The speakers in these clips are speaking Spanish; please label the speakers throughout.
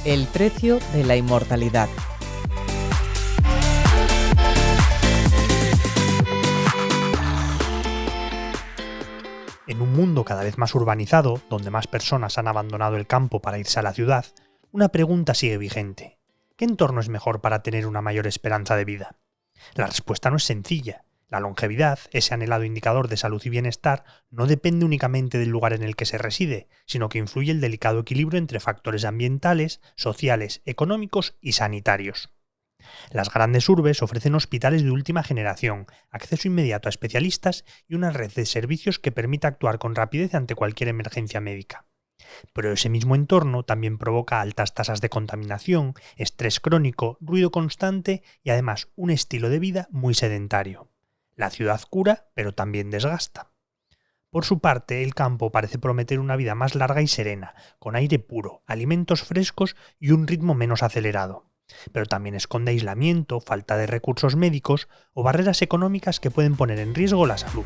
Speaker 1: El precio de la inmortalidad.
Speaker 2: En un mundo cada vez más urbanizado, donde más personas han abandonado el campo para irse a la ciudad, una pregunta sigue vigente. ¿Qué entorno es mejor para tener una mayor esperanza de vida? La respuesta no es sencilla. La longevidad, ese anhelado indicador de salud y bienestar, no depende únicamente del lugar en el que se reside, sino que influye el delicado equilibrio entre factores ambientales, sociales, económicos y sanitarios. Las grandes urbes ofrecen hospitales de última generación, acceso inmediato a especialistas y una red de servicios que permite actuar con rapidez ante cualquier emergencia médica. Pero ese mismo entorno también provoca altas tasas de contaminación, estrés crónico, ruido constante y además un estilo de vida muy sedentario. La ciudad cura, pero también desgasta. Por su parte, el campo parece prometer una vida más larga y serena, con aire puro, alimentos frescos y un ritmo menos acelerado. Pero también esconde aislamiento, falta de recursos médicos o barreras económicas que pueden poner en riesgo la salud.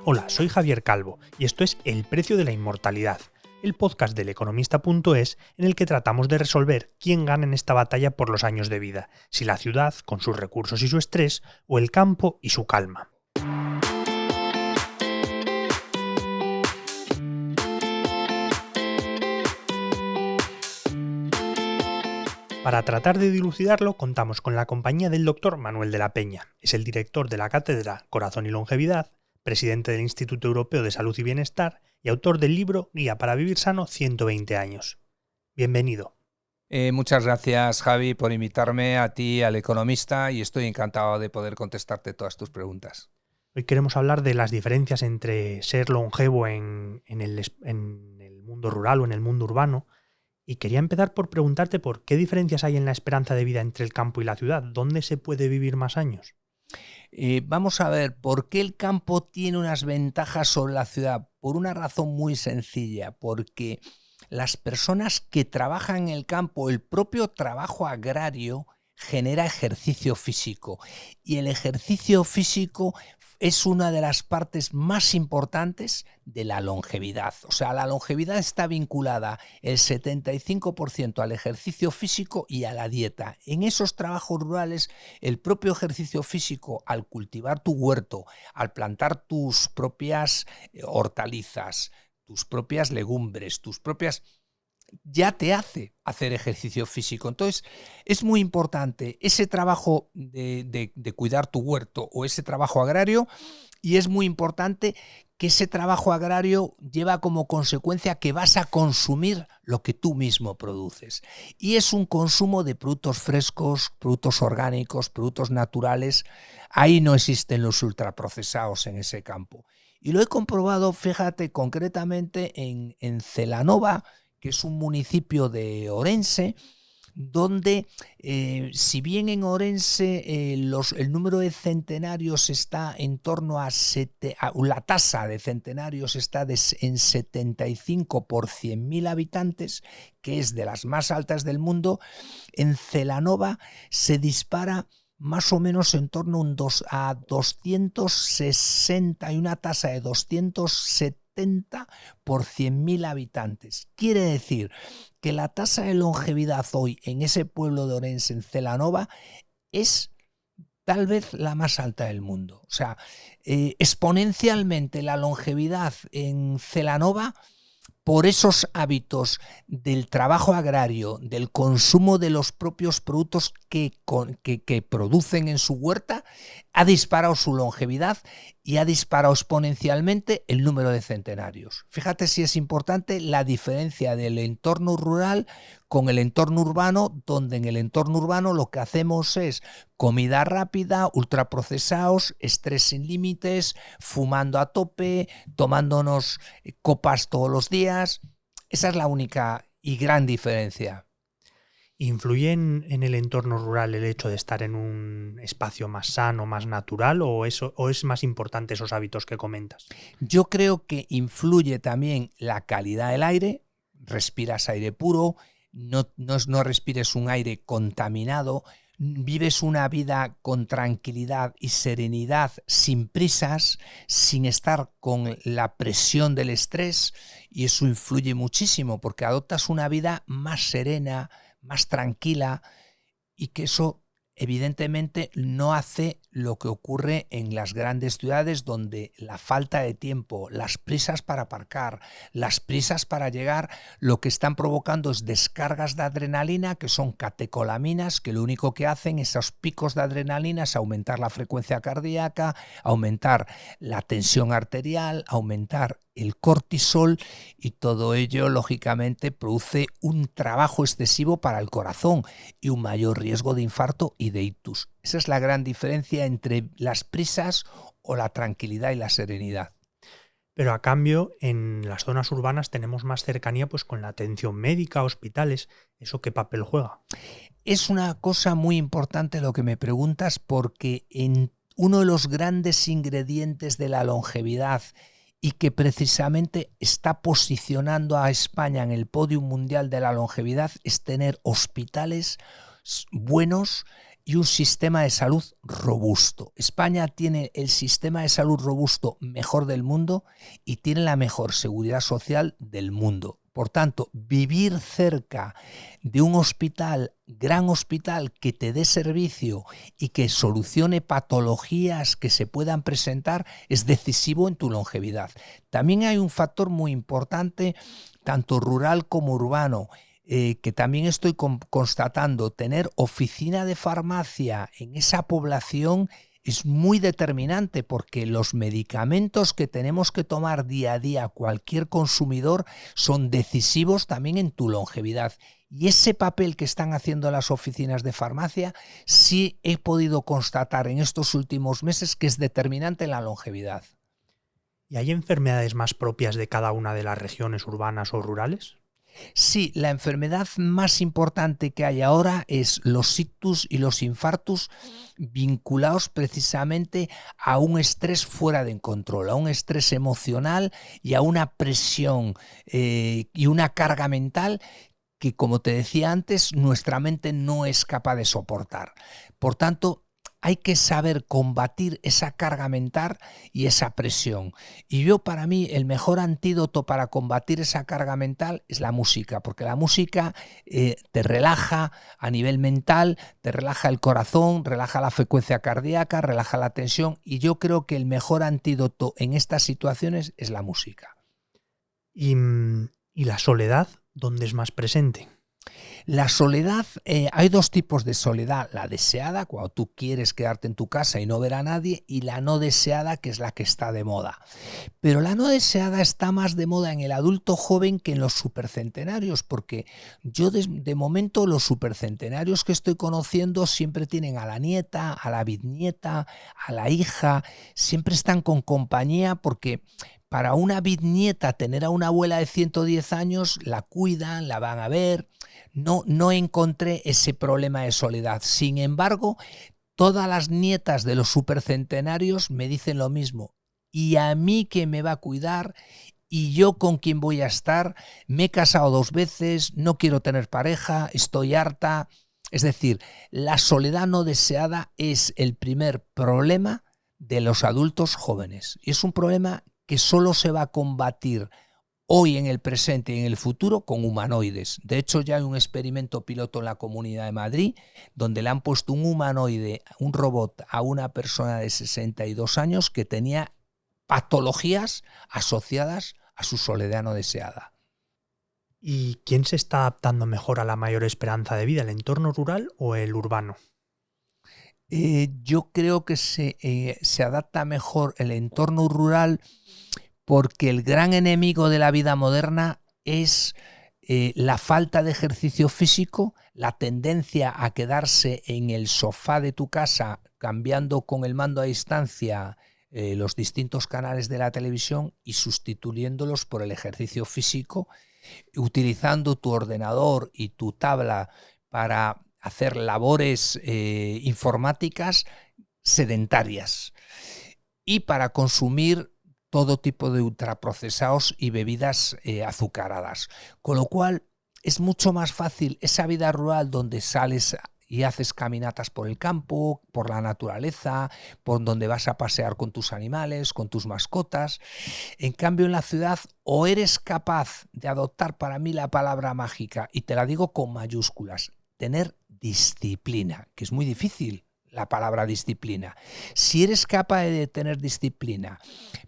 Speaker 2: Hola, soy Javier Calvo y esto es El precio de la inmortalidad, el podcast del Economista.es en el que tratamos de resolver quién gana en esta batalla por los años de vida, si la ciudad con sus recursos y su estrés o el campo y su calma. Para tratar de dilucidarlo, contamos con la compañía del Dr. Manuel de la Peña. Es el director de la cátedra Corazón y Longevidad, presidente del Instituto Europeo de Salud y Bienestar y autor del libro Guía para Vivir Sano 120 años. Bienvenido.
Speaker 3: Muchas gracias, Javi, por invitarme a ti, al Economista, y estoy encantado de poder contestarte todas tus preguntas.
Speaker 2: Hoy queremos hablar de las diferencias entre ser longevo en el mundo rural o en el mundo urbano. Y quería empezar por preguntarte por qué diferencias hay en la esperanza de vida entre el campo y la ciudad. ¿Dónde se puede vivir más años?
Speaker 3: Vamos a ver, ¿por qué el campo tiene unas ventajas sobre la ciudad? Por una razón muy sencilla, porque las personas que trabajan en el campo, el propio trabajo agrario genera ejercicio físico, y el ejercicio físico es una de las partes más importantes de la longevidad. O sea, la longevidad está vinculada el 75% al ejercicio físico y a la dieta. En esos trabajos rurales, el propio ejercicio físico, al cultivar tu huerto, al plantar tus propias hortalizas, tus propias legumbres, ya te hace hacer ejercicio físico. Entonces, es muy importante ese trabajo de cuidar tu huerto o ese trabajo agrario, y es muy importante que ese trabajo agrario lleva como consecuencia que vas a consumir lo que tú mismo produces. Y es un consumo de productos frescos, productos orgánicos, productos naturales. Ahí no existen los ultraprocesados en ese campo. Y lo he comprobado, fíjate, concretamente en Celanova, que es un municipio de Orense, donde si bien en Orense el número de centenarios está en torno a la tasa de centenarios está en 75 por 100.000 habitantes, que es de las más altas del mundo, en Celanova se dispara más o menos en torno a 260 y una tasa de 270 por 100.000 habitantes. Quiere decir que la tasa de longevidad hoy en ese pueblo de Orense, en Celanova, es tal vez la más alta del mundo. O sea, exponencialmente la longevidad en Celanova, por esos hábitos del trabajo agrario, del consumo de los propios productos que producen en su huerta, ha disparado su longevidad y ha disparado exponencialmente el número de centenarios. Fíjate si es importante la diferencia del entorno rural con el entorno urbano, donde en el entorno urbano lo que hacemos es comida rápida, ultraprocesados, estrés sin límites, fumando a tope, tomándonos copas todos los días. Esa es la única y gran diferencia.
Speaker 2: ¿Influye en el entorno rural el hecho de estar en un espacio más sano, más natural, o es más importante esos hábitos que comentas?
Speaker 3: Yo creo que influye también la calidad del aire. Respiras aire puro, no respires un aire contaminado, vives una vida con tranquilidad y serenidad, sin prisas, sin estar con la presión del estrés, y eso influye muchísimo porque adoptas una vida más serena, más tranquila, y que eso evidentemente no hace lo que ocurre en las grandes ciudades, donde la falta de tiempo, las prisas para aparcar, las prisas para llegar, lo que están provocando es descargas de adrenalina que son catecolaminas, que lo único que hacen esos picos de adrenalina es aumentar la frecuencia cardíaca, aumentar la tensión arterial, aumentar el cortisol, y todo ello lógicamente produce un trabajo excesivo para el corazón y un mayor riesgo de infarto y de ictus. Esa es la gran diferencia entre las prisas o la tranquilidad y la serenidad.
Speaker 2: Pero a cambio, en las zonas urbanas tenemos más cercanía pues, con la atención médica, hospitales. ¿Eso qué papel juega?
Speaker 3: Es una cosa muy importante lo que me preguntas, porque uno de los grandes ingredientes de la longevidad, y que precisamente está posicionando a España en el podio mundial de la longevidad, es tener hospitales buenos y un sistema de salud robusto. España tiene el sistema de salud robusto mejor del mundo y tiene la mejor seguridad social del mundo. Por tanto, vivir cerca de un hospital, gran hospital, que te dé servicio y que solucione patologías que se puedan presentar, es decisivo en tu longevidad. También hay un factor muy importante, tanto rural como urbano, que también estoy constatando. Tener oficina de farmacia en esa población es muy determinante, porque los medicamentos que tenemos que tomar día a día cualquier consumidor son decisivos también en tu longevidad. Y ese papel que están haciendo las oficinas de farmacia sí he podido constatar en estos últimos meses que es determinante en la longevidad.
Speaker 2: ¿Y hay enfermedades más propias de cada una de las regiones urbanas o rurales?
Speaker 3: Sí, la enfermedad más importante que hay ahora es los ictus y los infartus, vinculados precisamente a un estrés fuera de control, a un estrés emocional y a una presión y una carga mental que, como te decía antes, nuestra mente no es capaz de soportar. Por tanto, hay que saber combatir esa carga mental y esa presión. Y para mí, el mejor antídoto para combatir esa carga mental es la música, porque la música te relaja a nivel mental, te relaja el corazón, relaja la frecuencia cardíaca, relaja la tensión, y yo creo que el mejor antídoto en estas situaciones es la música.
Speaker 2: ¿Y la soledad dónde es más presente?
Speaker 3: La soledad, hay dos tipos de soledad: la deseada, cuando tú quieres quedarte en tu casa y no ver a nadie, y la no deseada, que es la que está de moda. Pero la no deseada está más de moda en el adulto joven que en los supercentenarios, porque yo de momento los supercentenarios que estoy conociendo siempre tienen a la nieta, a la bisnieta, a la hija, siempre están con compañía, porque para una bisnieta tener a una abuela de 110 años, la cuidan, la van a ver. No encontré ese problema de soledad. Sin embargo, todas las nietas de los supercentenarios me dicen lo mismo. ¿Y a mí quién me va a cuidar? ¿Y yo con quién voy a estar? Me he casado 2 veces, no quiero tener pareja, estoy harta. Es decir, la soledad no deseada es el primer problema de los adultos jóvenes. Y es un problema que solo se va a combatir hoy, en el presente y en el futuro, con humanoides. De hecho, ya hay un experimento piloto en la Comunidad de Madrid donde le han puesto un humanoide, un robot, a una persona de 62 años que tenía patologías asociadas a su soledad no deseada.
Speaker 2: ¿Y quién se está adaptando mejor a la mayor esperanza de vida, el entorno rural o el urbano?
Speaker 3: Yo creo que se adapta mejor el entorno rural, porque el gran enemigo de la vida moderna es la falta de ejercicio físico, la tendencia a quedarse en el sofá de tu casa cambiando con el mando a distancia los distintos canales de la televisión y sustituyéndolos por el ejercicio físico, utilizando tu ordenador y tu tabla para hacer labores informáticas sedentarias y para consumir todo tipo de ultraprocesados y bebidas azucaradas. Con lo cual es mucho más fácil esa vida rural donde sales y haces caminatas por el campo, por la naturaleza, por donde vas a pasear con tus animales, con tus mascotas. En cambio, en la ciudad, o eres capaz de adoptar para mí la palabra mágica, y te la digo con mayúsculas, tener disciplina, que es muy difícil la palabra disciplina. Si eres capaz de tener disciplina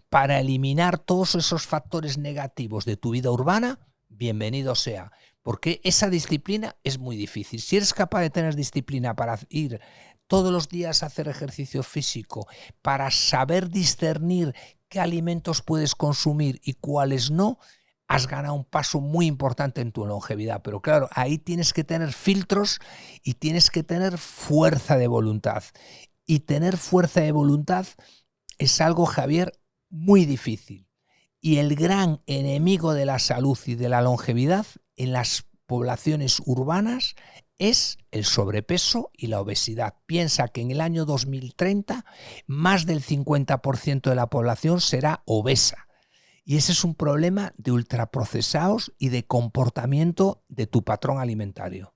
Speaker 3: para eliminar todos esos factores negativos de tu vida urbana, bienvenido sea, porque esa disciplina es muy difícil. Si eres capaz de tener disciplina para ir todos los días a hacer ejercicio físico, para saber discernir qué alimentos puedes consumir y cuáles no, has ganado un paso muy importante en tu longevidad. Pero claro, ahí tienes que tener filtros y tienes que tener fuerza de voluntad. Y tener fuerza de voluntad es algo, Javier, muy difícil. Y el gran enemigo de la salud y de la longevidad en las poblaciones urbanas es el sobrepeso y la obesidad. Piensa que en el año 2030 más del 50% de la población será obesa. Y ese es un problema de ultraprocesados y de comportamiento de tu patrón alimentario.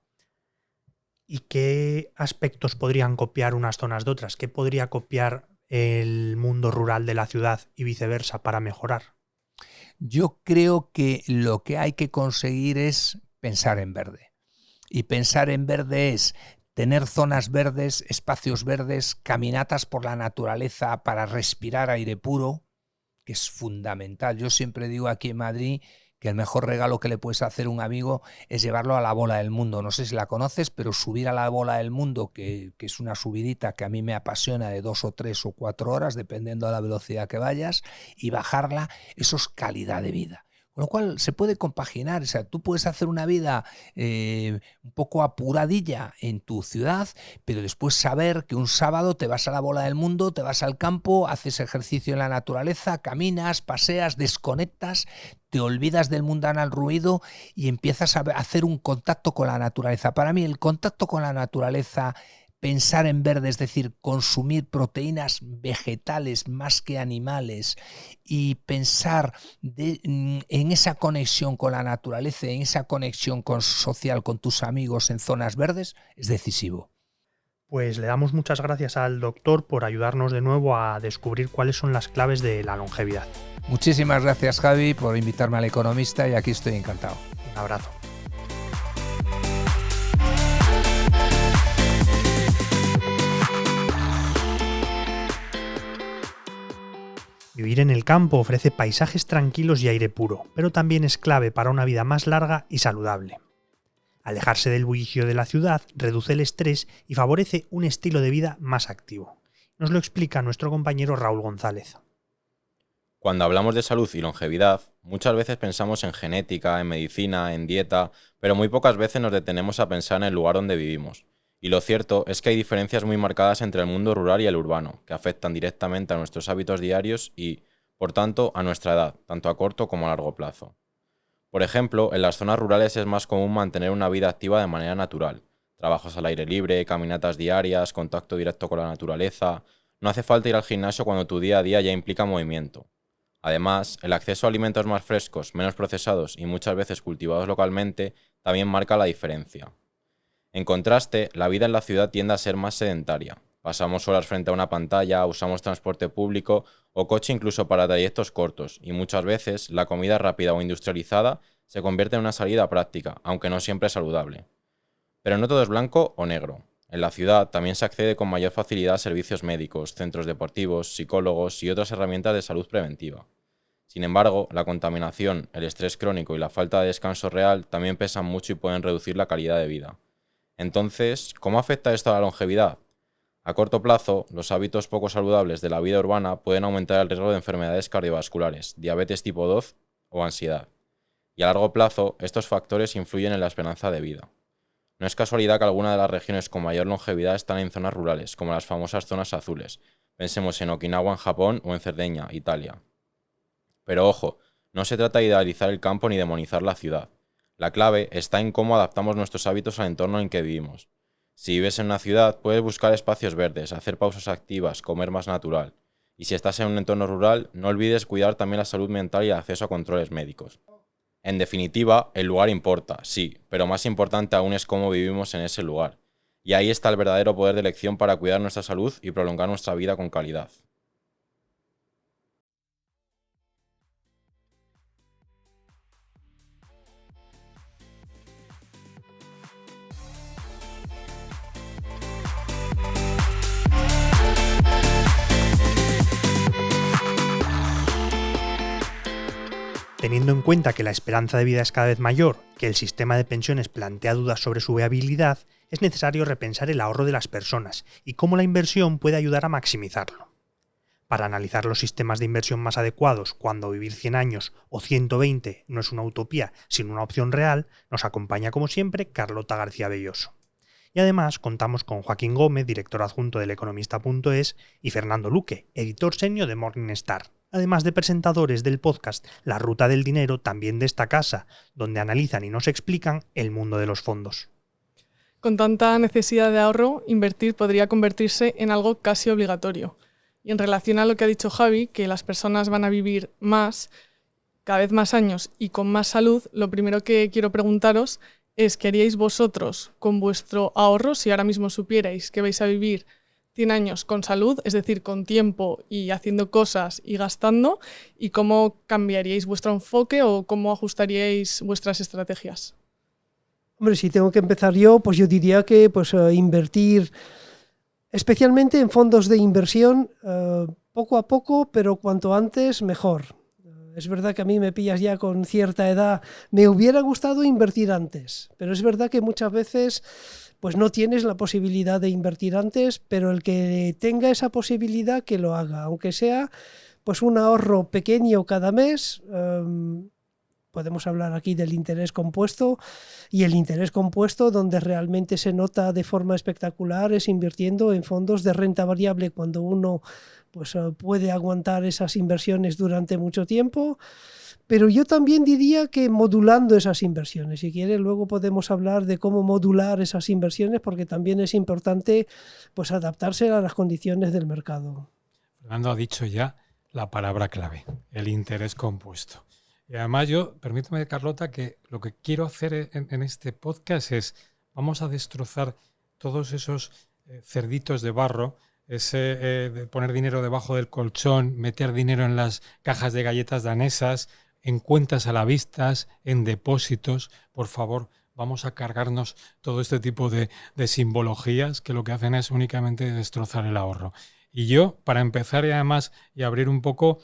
Speaker 2: ¿Y qué aspectos podrían copiar unas zonas de otras? ¿Qué podría copiar el mundo rural de la ciudad y viceversa para mejorar?
Speaker 3: Yo creo que lo que hay que conseguir es pensar en verde. Y pensar en verde es tener zonas verdes, espacios verdes, caminatas por la naturaleza para respirar aire puro, que es fundamental. Yo siempre digo aquí en Madrid que el mejor regalo que le puedes hacer a un amigo es llevarlo a la Bola del Mundo. No sé si la conoces, pero subir a la Bola del Mundo, que es una subidita que a mí me apasiona de 2 o 3 o 4 horas, dependiendo de la velocidad que vayas, y bajarla, eso es calidad de vida. Con lo cual se puede compaginar, o sea, tú puedes hacer una vida un poco apuradilla en tu ciudad, pero después saber que un sábado te vas a la Bola del Mundo, te vas al campo, haces ejercicio en la naturaleza, caminas, paseas, desconectas, te olvidas del mundanal ruido y empiezas a hacer un contacto con la naturaleza. Para mí el contacto con la naturaleza, pensar en verde, es decir, consumir proteínas vegetales más que animales y pensar en esa conexión con la naturaleza, en esa conexión social con tus amigos en zonas verdes, es decisivo.
Speaker 2: Pues le damos muchas gracias al doctor por ayudarnos de nuevo a descubrir cuáles son las claves de la longevidad.
Speaker 3: Muchísimas gracias, Javi, por invitarme al Economista y aquí estoy encantado.
Speaker 2: Un abrazo. Vivir en el campo ofrece paisajes tranquilos y aire puro, pero también es clave para una vida más larga y saludable. Alejarse del bullicio de la ciudad reduce el estrés y favorece un estilo de vida más activo. Nos lo explica nuestro compañero Raúl González.
Speaker 4: Cuando hablamos de salud y longevidad, muchas veces pensamos en genética, en medicina, en dieta, pero muy pocas veces nos detenemos a pensar en el lugar donde vivimos. Y lo cierto es que hay diferencias muy marcadas entre el mundo rural y el urbano, que afectan directamente a nuestros hábitos diarios y, por tanto, a nuestra edad, tanto a corto como a largo plazo. Por ejemplo, en las zonas rurales es más común mantener una vida activa de manera natural. Trabajos al aire libre, caminatas diarias, contacto directo con la naturaleza. No hace falta ir al gimnasio cuando tu día a día ya implica movimiento. Además, el acceso a alimentos más frescos, menos procesados y muchas veces cultivados localmente también marca la diferencia. En contraste, la vida en la ciudad tiende a ser más sedentaria. Pasamos horas frente a una pantalla, usamos transporte público o coche incluso para trayectos cortos, y muchas veces la comida rápida o industrializada se convierte en una salida práctica, aunque no siempre saludable. Pero no todo es blanco o negro. En la ciudad también se accede con mayor facilidad a servicios médicos, centros deportivos, psicólogos y otras herramientas de salud preventiva. Sin embargo, la contaminación, el estrés crónico y la falta de descanso real también pesan mucho y pueden reducir la calidad de vida. Entonces, ¿cómo afecta esto a la longevidad? A corto plazo, los hábitos poco saludables de la vida urbana pueden aumentar el riesgo de enfermedades cardiovasculares, diabetes tipo 2 o ansiedad. Y a largo plazo, estos factores influyen en la esperanza de vida. No es casualidad que algunas de las regiones con mayor longevidad están en zonas rurales, como las famosas zonas azules. Pensemos en Okinawa en Japón o en Cerdeña, Italia. Pero ojo, no se trata de idealizar el campo ni demonizar la ciudad. La clave está en cómo adaptamos nuestros hábitos al entorno en que vivimos. Si vives en una ciudad, puedes buscar espacios verdes, hacer pausas activas, comer más natural. Y si estás en un entorno rural, no olvides cuidar también la salud mental y el acceso a controles médicos. En definitiva, el lugar importa, sí, pero más importante aún es cómo vivimos en ese lugar. Y ahí está el verdadero poder de elección para cuidar nuestra salud y prolongar nuestra vida con calidad.
Speaker 2: Teniendo en cuenta que la esperanza de vida es cada vez mayor, que el sistema de pensiones plantea dudas sobre su viabilidad, es necesario repensar el ahorro de las personas y cómo la inversión puede ayudar a maximizarlo. Para analizar los sistemas de inversión más adecuados cuando vivir 100 años o 120 no es una utopía, sino una opción real, nos acompaña como siempre Carlota García Belloso. Y además contamos con Joaquín Gómez, director adjunto del Economista.es, y Fernando Luque, editor senior de Morningstar, además de presentadores del podcast La Ruta del Dinero, también de esta casa, donde analizan y nos explican el mundo de los fondos.
Speaker 5: Con tanta necesidad de ahorro, invertir podría convertirse en algo casi obligatorio. Y en relación a lo que ha dicho Javi, que las personas van a vivir más, cada vez más años y con más salud, lo primero que quiero preguntaros es ¿qué haríais vosotros con vuestro ahorro si ahora mismo supierais que vais a vivir 100 años con salud, es decir, con tiempo y haciendo cosas y gastando, y cómo cambiaríais vuestro enfoque o cómo ajustaríais vuestras estrategias?
Speaker 6: Hombre, si tengo que empezar yo, pues yo diría que invertir especialmente en fondos de inversión poco a poco, pero cuanto antes mejor. Es verdad que a mí me pillas ya con cierta edad, me hubiera gustado invertir antes, pero es verdad que muchas veces pues no tienes la posibilidad de invertir antes, pero el que tenga esa posibilidad que lo haga, aunque sea pues un ahorro pequeño cada mes. Podemos hablar aquí del interés compuesto, y el interés compuesto donde realmente se nota de forma espectacular es invirtiendo en fondos de renta variable cuando uno pues puede aguantar esas inversiones durante mucho tiempo. Pero yo también diría que modulando esas inversiones. Si quieres, luego podemos hablar de cómo modular esas inversiones, porque también es importante pues adaptarse a las condiciones del mercado.
Speaker 7: Fernando ha dicho ya la palabra clave, el interés compuesto. Y además permíteme, Carlota, que lo que quiero hacer en este podcast es, vamos a destrozar todos esos cerditos de barro, de poner dinero debajo del colchón, meter dinero en las cajas de galletas danesas, en cuentas a la vista, en depósitos. Por favor, vamos a cargarnos todo este tipo de simbologías que lo que hacen es únicamente destrozar el ahorro. Y yo, para empezar y además y abrir un poco,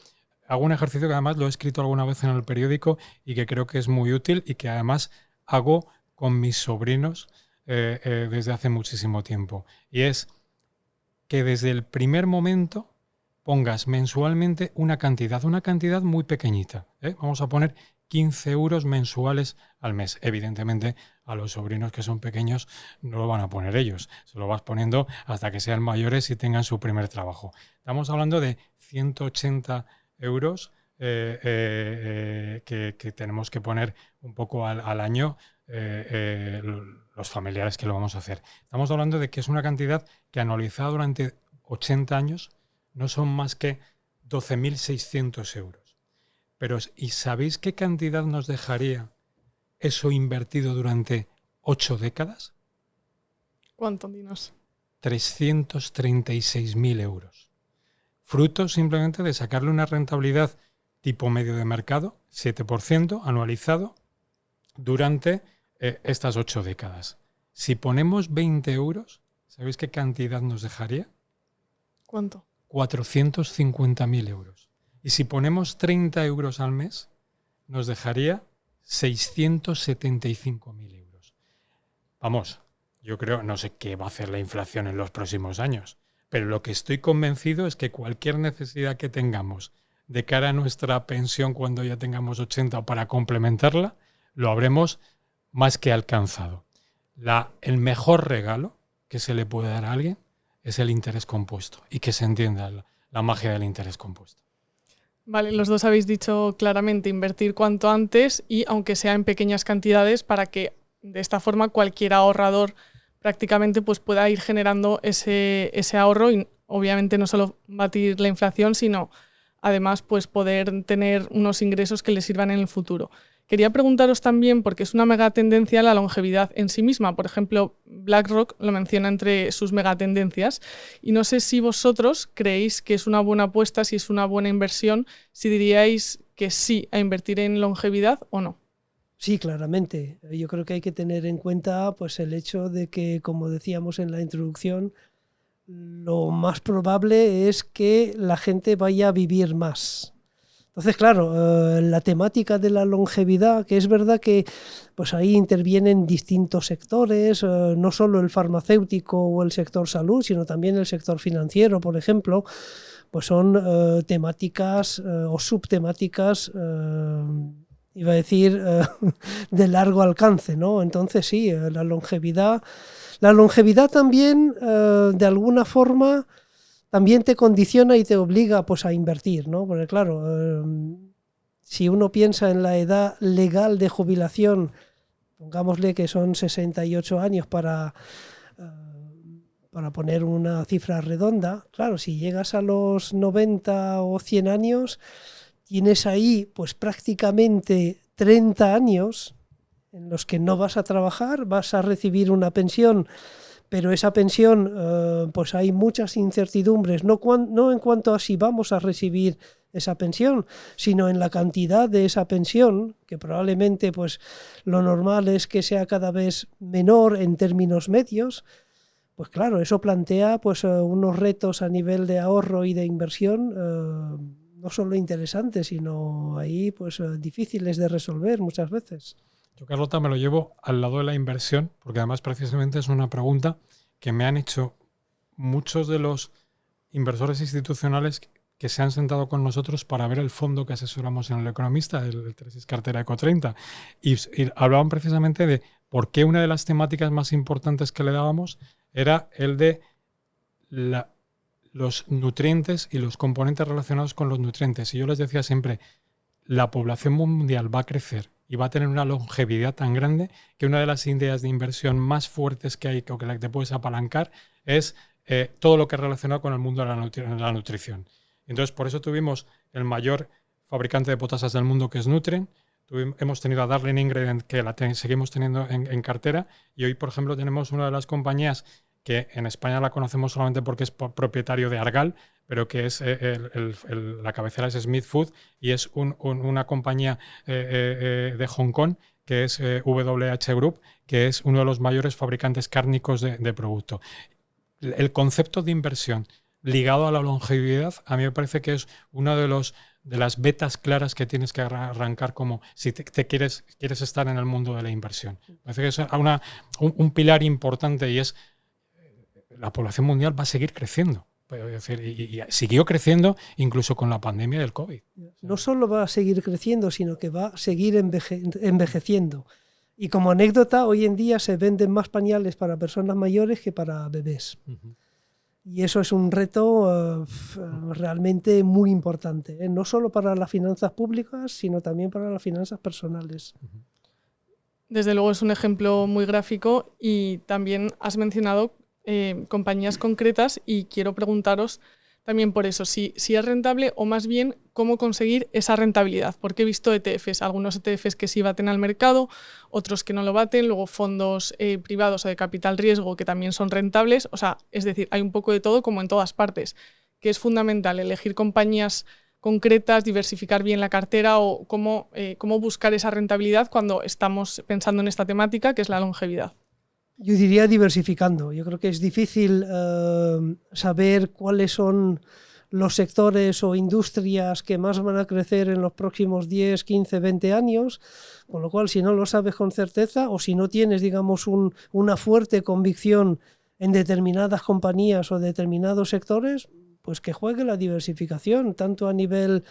Speaker 7: hago un ejercicio que además lo he escrito alguna vez en el periódico y que creo que es muy útil y que además hago con mis sobrinos desde hace muchísimo tiempo. Y es que desde el primer momento pongas mensualmente una cantidad muy pequeñita. Vamos a poner 15 euros mensuales al mes. Evidentemente, a los sobrinos que son pequeños no lo van a poner ellos. Se lo vas poniendo hasta que sean mayores y tengan su primer trabajo. Estamos hablando de 180 euros que tenemos que poner un poco al año los familiares que lo vamos a hacer. Estamos hablando de que es una cantidad que anualizada durante 80 años no son más que 12.600 euros. Pero, ¿y sabéis qué cantidad nos dejaría eso invertido durante 8 décadas?
Speaker 5: ¿Cuánto, dinos?
Speaker 7: 336.000 euros. Fruto simplemente de sacarle una rentabilidad tipo medio de mercado, 7% anualizado, durante estas 8 décadas. Si ponemos 20 euros, ¿sabéis qué cantidad nos dejaría?
Speaker 5: ¿Cuánto?
Speaker 7: 450.000 euros. Y si ponemos 30 euros al mes, nos dejaría 675.000 euros. Vamos, yo creo, no sé qué va a hacer la inflación en los próximos años, pero lo que estoy convencido es que cualquier necesidad que tengamos de cara a nuestra pensión cuando ya tengamos 80 o para complementarla, lo habremos más que alcanzado. El mejor regalo que se le puede dar a alguien es el interés compuesto, y que se entienda la magia del interés compuesto.
Speaker 5: Vale, los dos habéis dicho claramente invertir cuanto antes y aunque sea en pequeñas cantidades para que de esta forma cualquier ahorrador prácticamente pues pueda ir generando ese ahorro y obviamente no solo batir la inflación, sino además pues poder tener unos ingresos que le sirvan en el futuro. Quería preguntaros también, porque es una megatendencia la longevidad en sí misma. Por ejemplo, BlackRock lo menciona entre sus megatendencias. Y no sé si vosotros creéis que es una buena apuesta, si es una buena inversión, si diríais que sí a invertir en longevidad o no.
Speaker 6: Sí, claramente. Yo creo que hay que tener en cuenta pues, el hecho de que, como decíamos en la introducción, lo más probable es que la gente vaya a vivir más. Entonces, claro, la temática de la longevidad, que es verdad que pues ahí intervienen distintos sectores, no solo el farmacéutico o el sector salud, sino también el sector financiero, por ejemplo, pues son temáticas o subtemáticas, iba a decir, de largo alcance, ¿no? Entonces sí, la longevidad también, de alguna forma, también te condiciona y te obliga pues, a invertir, ¿no? Porque claro, si uno piensa en la edad legal de jubilación, pongámosle que son 68 años para poner una cifra redonda, claro, si llegas a los 90 o 100 años, tienes ahí pues prácticamente 30 años en los que no vas a trabajar, vas a recibir una pensión, pero esa pensión, pues hay muchas incertidumbres, no en cuanto a si vamos a recibir esa pensión, sino en la cantidad de esa pensión, que probablemente pues, lo normal es que sea cada vez menor en términos medios. Pues claro, eso plantea pues, unos retos a nivel de ahorro y de inversión no solo interesantes, sino ahí pues, difíciles de resolver muchas veces.
Speaker 7: Yo, Carlota, me lo llevo al lado de la inversión, porque además precisamente es una pregunta que me han hecho muchos de los inversores institucionales que se han sentado con nosotros para ver el fondo que asesoramos en El Economista, el 3 Cartera Eco 30, y hablaban precisamente de por qué una de las temáticas más importantes que le dábamos era el de los nutrientes y los componentes relacionados con los nutrientes. Y yo les decía siempre, la población mundial va a crecer y va a tener una longevidad tan grande que una de las ideas de inversión más fuertes que hay o que la que te puedes apalancar es todo lo que es relacionado con el mundo de la nutrición. Entonces, por eso tuvimos el mayor fabricante de potasas del mundo, que es Nutrien. Hemos tenido a Darling Ingredient, que seguimos teniendo en cartera, y hoy, por ejemplo, tenemos una de las compañías que en España la conocemos solamente porque es propietario de Argal, pero que es la cabecera es Smith Food, y es una compañía de Hong Kong, que es WH Group, que es uno de los mayores fabricantes cárnicos de producto. El concepto de inversión ligado a la longevidad, a mí me parece que es uno de las vetas claras que tienes que arrancar como si te quieres estar en el mundo de la inversión. Me parece que es un pilar importante, y es la población mundial va a seguir creciendo. Es decir, y siguió creciendo incluso con la pandemia del COVID.
Speaker 6: No solo va a seguir creciendo, sino que va a seguir envejeciendo. Y como anécdota, hoy en día se venden más pañales para personas mayores que para bebés. Uh-huh. Y eso es un reto realmente muy importante, no solo para las finanzas públicas, sino también para las finanzas personales.
Speaker 5: Desde luego es un ejemplo muy gráfico, y también has mencionado compañías concretas, y quiero preguntaros también por eso, si es rentable, o más bien cómo conseguir esa rentabilidad, porque he visto ETFs, algunos ETFs que sí baten al mercado, otros que no lo baten, luego fondos privados o de capital riesgo que también son rentables, o sea, es decir, hay un poco de todo como en todas partes, que es fundamental elegir compañías concretas, diversificar bien la cartera, o cómo buscar esa rentabilidad cuando estamos pensando en esta temática que es la longevidad.
Speaker 6: Yo diría diversificando. Yo creo que es difícil saber cuáles son los sectores o industrias que más van a crecer en los próximos 10, 15, 20 años, con lo cual si no lo sabes con certeza, o si no tienes, digamos, una fuerte convicción en determinadas compañías o determinados sectores, pues que juegue la diversificación, tanto a nivel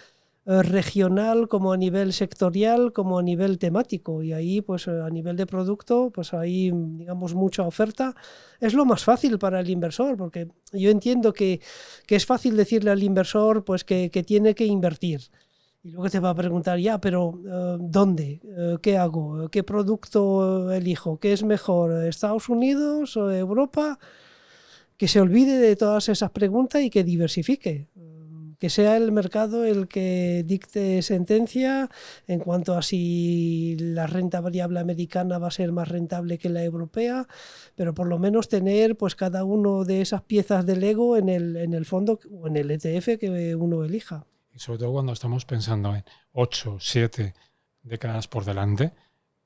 Speaker 6: regional como a nivel sectorial como a nivel temático, y ahí pues a nivel de producto pues hay, digamos, mucha oferta. Es lo más fácil para el inversor, porque yo entiendo que es fácil decirle al inversor pues que tiene que invertir, y luego te va a preguntar, ya, pero ¿dónde? ¿Qué hago? ¿Qué producto elijo? ¿Qué es mejor? ¿Estados Unidos o Europa? Que se olvide de todas esas preguntas y que diversifique. Que sea el mercado el que dicte sentencia en cuanto a si la renta variable americana va a ser más rentable que la europea, pero por lo menos tener pues cada uno de esas piezas del Lego en el fondo o en el ETF que uno elija.
Speaker 7: Y sobre todo cuando estamos pensando en 8, 7 décadas por delante,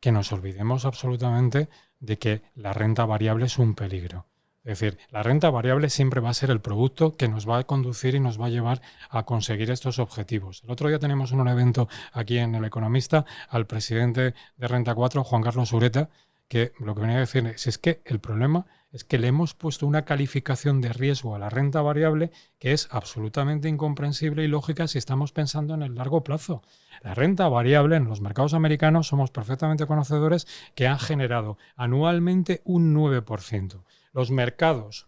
Speaker 7: que nos olvidemos absolutamente de que la renta variable es un peligro. Es decir, la renta variable siempre va a ser el producto que nos va a conducir y nos va a llevar a conseguir estos objetivos. El otro día tenemos en un evento aquí en El Economista al presidente de Renta 4, Juan Carlos Ureta, que lo que venía a decir es que el problema es que le hemos puesto una calificación de riesgo a la renta variable que es absolutamente incomprensible y lógica si estamos pensando en el largo plazo. La renta variable en los mercados americanos somos perfectamente conocedores que han generado anualmente un 9%. Los mercados,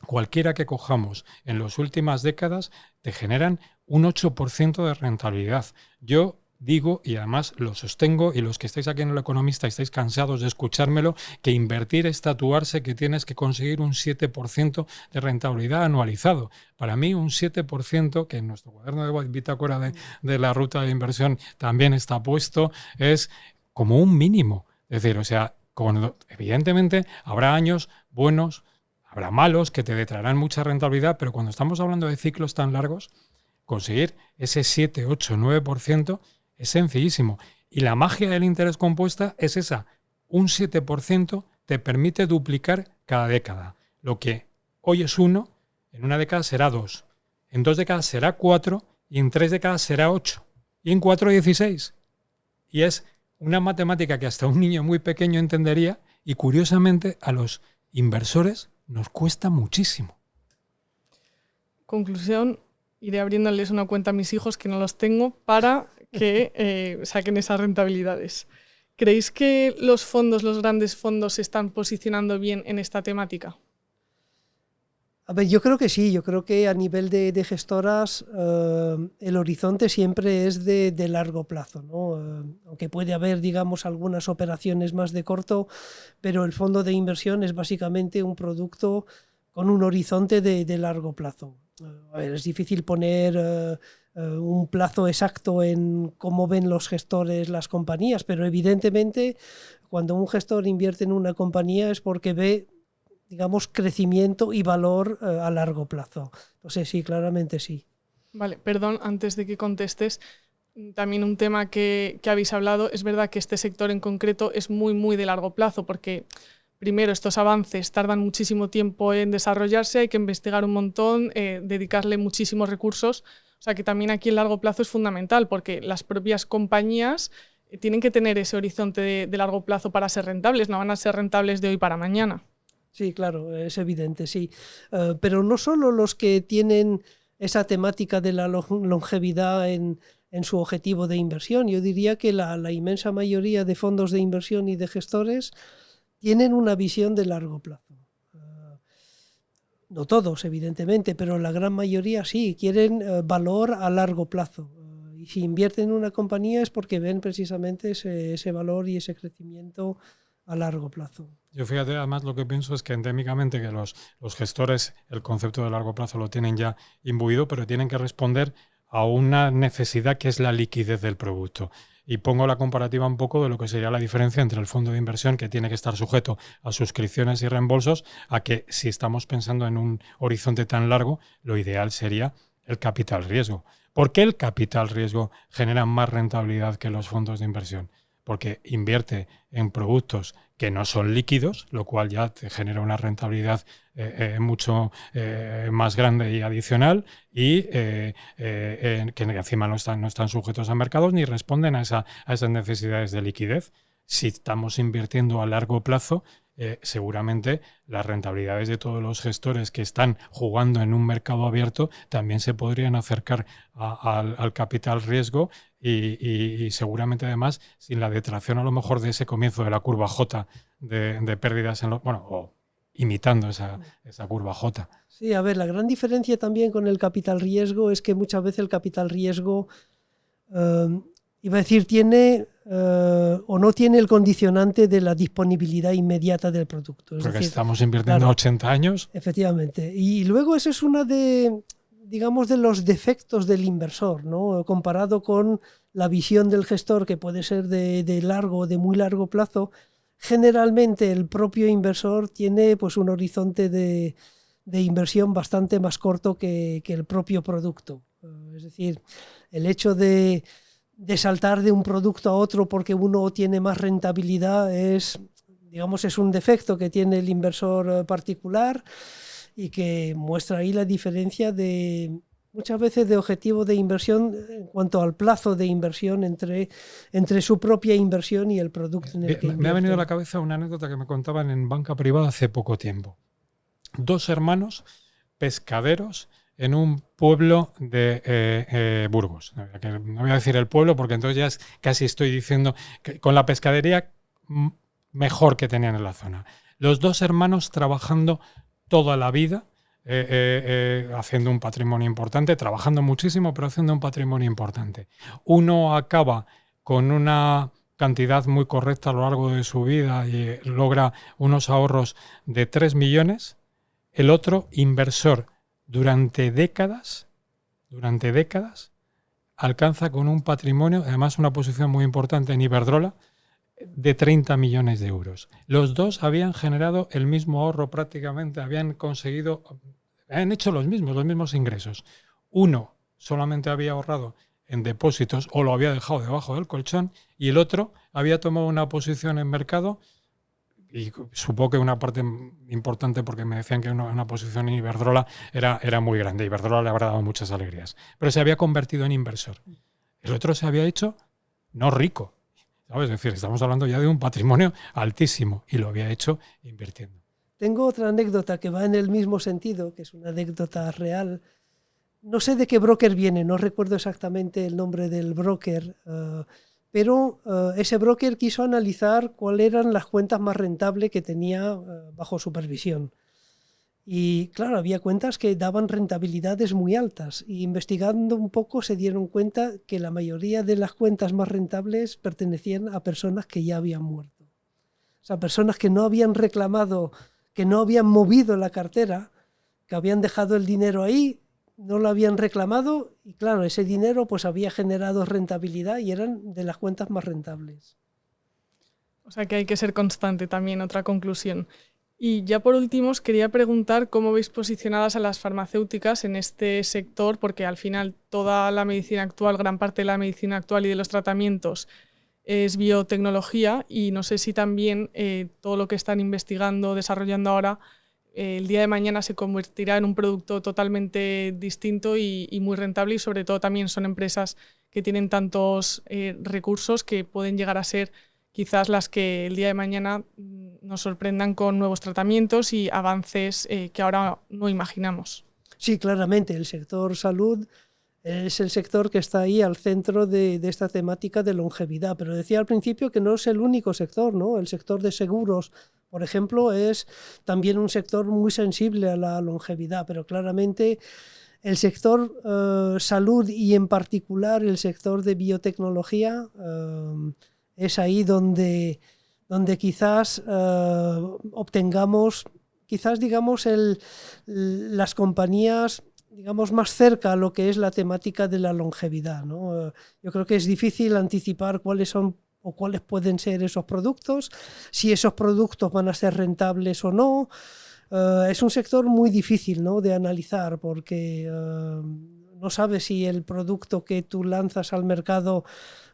Speaker 7: cualquiera que cojamos en las últimas décadas, te generan un 8% de rentabilidad. Yo digo, y además lo sostengo, y los que estáis aquí en El Economista estáis cansados de escuchármelo, que invertir es tatuarse que tienes que conseguir un 7% de rentabilidad anualizado. Para mí un 7%, que en nuestro cuaderno de bitácora de la ruta de inversión también está puesto, es como un mínimo. Es decir, o sea, evidentemente habrá años buenos, habrá malos que te detraerán mucha rentabilidad, pero cuando estamos hablando de ciclos tan largos, conseguir ese 7, 8, 9% es sencillísimo. Y la magia del interés compuesta es esa. Un 7% te permite duplicar cada década. Lo que hoy es 1, en una década será 2. En 2 décadas será 4 y en 3 décadas será 8. Y en 4, 16. Y es una matemática que hasta un niño muy pequeño entendería y curiosamente a los inversores nos cuesta muchísimo.
Speaker 5: Conclusión, iré abriéndoles una cuenta a mis hijos que no los tengo para que saquen esas rentabilidades. ¿Creéis que los grandes fondos se están posicionando bien en esta temática?
Speaker 6: A ver, yo creo que sí, yo creo que a nivel de gestoras el horizonte siempre es de largo plazo, ¿no? Aunque puede haber, digamos, algunas operaciones más de corto, pero el fondo de inversión es básicamente un producto con un horizonte de largo plazo. A ver, es difícil poner un plazo exacto en cómo ven los gestores las compañías, pero evidentemente cuando un gestor invierte en una compañía es porque ve, digamos, crecimiento y valor a largo plazo. Entonces sí, claramente sí.
Speaker 5: Vale, perdón, antes de que contestes, también un tema que habéis hablado, es verdad que este sector en concreto es muy, muy de largo plazo, porque primero estos avances tardan muchísimo tiempo en desarrollarse, hay que investigar un montón, dedicarle muchísimos recursos, o sea que también aquí el largo plazo es fundamental, porque las propias compañías tienen que tener ese horizonte de largo plazo para ser rentables, no van a ser rentables de hoy para mañana.
Speaker 6: Sí, claro, es evidente, sí. Pero no solo los que tienen esa temática de la longevidad en su objetivo de inversión. Yo diría que la inmensa mayoría de fondos de inversión y de gestores tienen una visión de largo plazo. No todos, evidentemente, pero la gran mayoría sí, quieren valor a largo plazo. Y si invierten en una compañía es porque ven precisamente ese valor y ese crecimiento a largo plazo.
Speaker 7: Yo fíjate, además lo que pienso es que endémicamente que los gestores el concepto de largo plazo lo tienen ya imbuido, pero tienen que responder a una necesidad que es la liquidez del producto. Y pongo la comparativa un poco de lo que sería la diferencia entre el fondo de inversión, que tiene que estar sujeto a suscripciones y reembolsos, a que si estamos pensando en un horizonte tan largo, lo ideal sería el capital riesgo. ¿Por qué el capital riesgo genera más rentabilidad que los fondos de inversión? Porque invierte en productos que no son líquidos, lo cual ya te genera una rentabilidad mucho más grande y adicional, y que encima no están sujetos a mercados ni responden a esas necesidades de liquidez. Si estamos invirtiendo a largo plazo, seguramente las rentabilidades de todos los gestores que están jugando en un mercado abierto también se podrían acercar al capital riesgo y seguramente además sin la detracción a lo mejor de ese comienzo de la curva J de pérdidas o imitando esa curva J.
Speaker 6: Sí, a ver, la gran diferencia también con el capital riesgo es que muchas veces el capital riesgo iba a decir tiene o no tiene el condicionante de la disponibilidad inmediata del producto. Es
Speaker 7: Porque
Speaker 6: decir,
Speaker 7: estamos invirtiendo
Speaker 6: claro,
Speaker 7: 80 años.
Speaker 6: Efectivamente. Y luego esa es una de digamos, de los defectos del inversor, ¿no? Comparado con la visión del gestor, que puede ser de largo, de muy largo plazo. Generalmente el propio inversor tiene pues un horizonte de inversión bastante más corto que el propio producto. Es decir, el hecho de saltar de un producto a otro porque uno tiene más rentabilidad es un defecto que tiene el inversor particular y que muestra ahí la diferencia muchas veces de objetivo de inversión en cuanto al plazo de inversión entre su propia inversión y el producto en el que invierte.
Speaker 7: Me ha venido a la cabeza una anécdota que me contaban en banca privada hace poco tiempo. 2 hermanos pescaderos en un pueblo de Burgos. No voy a decir el pueblo porque entonces ya casi estoy diciendo que con la pescadería mejor que tenían en la zona. Los 2 hermanos trabajando toda la vida, haciendo un patrimonio importante, trabajando muchísimo, pero haciendo un patrimonio importante. Uno acaba con una cantidad muy correcta a lo largo de su vida y logra unos ahorros de 3 millones. El otro, inversor durante décadas, alcanza con un patrimonio, además una posición muy importante en Iberdrola, de 30 millones de euros. Los 2 habían generado el mismo ahorro prácticamente, habían hecho los mismos ingresos. Uno solamente había ahorrado en depósitos o lo había dejado debajo del colchón y el otro había tomado una posición en mercado y supongo que una parte importante porque me decían que una posición en Iberdrola era muy grande. Iberdrola le habrá dado muchas alegrías. Pero se había convertido en inversor. El otro se había hecho no rico, ¿sabes? Es decir, estamos hablando ya de un patrimonio altísimo y lo había hecho invirtiendo.
Speaker 6: Tengo otra anécdota que va en el mismo sentido, que es una anécdota real. No sé de qué broker viene, no recuerdo exactamente el nombre del broker, pero ese broker quiso analizar cuáles eran las cuentas más rentables que tenía bajo supervisión. Y claro, había cuentas que daban rentabilidades muy altas y investigando un poco se dieron cuenta que la mayoría de las cuentas más rentables pertenecían a personas que ya habían muerto. O sea, personas que no habían reclamado, que no habían movido la cartera, que habían dejado el dinero ahí, no lo habían reclamado y claro, ese dinero pues había generado rentabilidad y eran de las cuentas más rentables.
Speaker 5: O sea que hay que ser constante también, otra conclusión. Y ya por último os quería preguntar cómo veis posicionadas a las farmacéuticas en este sector, porque al final toda la medicina actual, gran parte de la medicina actual y de los tratamientos es biotecnología y no sé si también todo lo que están investigando, desarrollando ahora, el día de mañana se convertirá en un producto totalmente distinto y muy rentable y sobre todo también son empresas que tienen tantos recursos que pueden llegar a ser quizás las que el día de mañana nos sorprendan con nuevos tratamientos y avances que ahora no imaginamos.
Speaker 6: Sí, claramente, el sector salud es el sector que está ahí al centro de esta temática de longevidad, pero decía al principio que no es el único sector, ¿no? El sector de seguros, por ejemplo, es también un sector muy sensible a la longevidad, pero claramente el sector salud y en particular el sector de biotecnología es ahí donde quizás obtengamos, quizás digamos, las compañías digamos más cerca a lo que es la temática de la longevidad, ¿no? Yo creo que es difícil anticipar cuáles son o cuáles pueden ser esos productos, si esos productos van a ser rentables o no. Es un sector muy difícil, ¿no?, de analizar porque no sabes si el producto que tú lanzas al mercado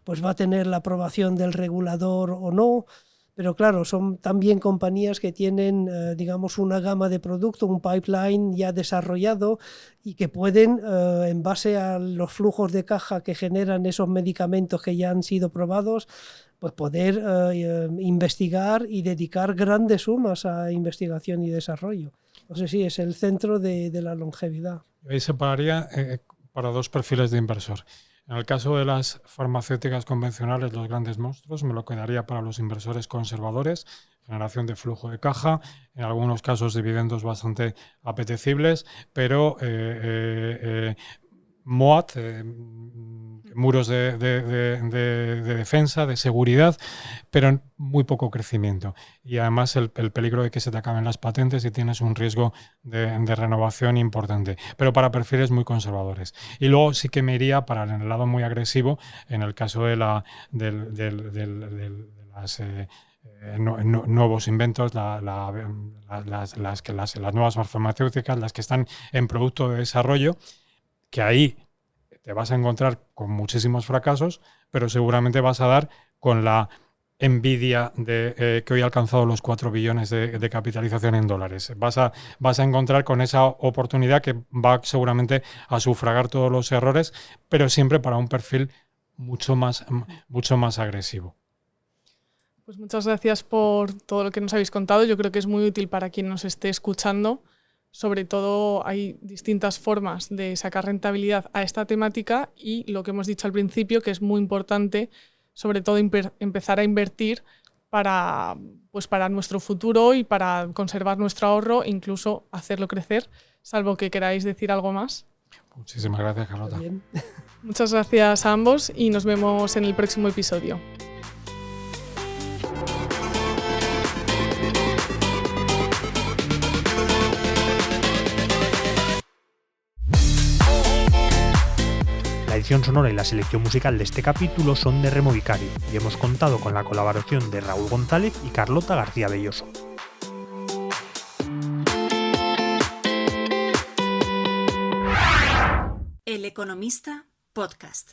Speaker 6: pues va a tener la aprobación del regulador o no. Pero claro, son también compañías que tienen, digamos, una gama de producto, un pipeline ya desarrollado y que pueden, en base a los flujos de caja que generan esos medicamentos que ya han sido probados, pues poder investigar y dedicar grandes sumas a investigación y desarrollo. Entonces sí, es el centro de la longevidad.
Speaker 7: Ahí separaría para 2 perfiles de inversor. En el caso de las farmacéuticas convencionales, los grandes monstruos, me lo quedaría para los inversores conservadores, generación de flujo de caja, en algunos casos dividendos bastante apetecibles, pero MOAT, muros de defensa, de seguridad, pero muy poco crecimiento. Y además el peligro de que se te acaben las patentes y tienes un riesgo de renovación importante, pero para perfiles muy conservadores. Y luego sí que me iría para el lado muy agresivo en el caso de las nuevos inventos, las nuevas farmacéuticas, las que están en producto de desarrollo, que ahí te vas a encontrar con muchísimos fracasos, pero seguramente vas a dar con la envidia de que hoy ha alcanzado los 4 billones de capitalización en dólares. Vas a encontrar con esa oportunidad que va seguramente a sufragar todos los errores, pero siempre para un perfil mucho más agresivo.
Speaker 5: Pues muchas gracias por todo lo que nos habéis contado. Yo creo que es muy útil para quien nos esté escuchando. Sobre todo hay distintas formas de sacar rentabilidad a esta temática y lo que hemos dicho al principio, que es muy importante, sobre todo empezar a invertir para nuestro futuro y para conservar nuestro ahorro e incluso hacerlo crecer, salvo que queráis decir algo más.
Speaker 7: Muchísimas gracias, Carlota.
Speaker 6: Bien.
Speaker 5: Muchas gracias a ambos y nos vemos en el próximo episodio.
Speaker 2: La edición sonora y la selección musical de este capítulo son de Remo Vicario y hemos contado con la colaboración de Raúl González y Carlota García Belloso.
Speaker 8: El Economista Podcast.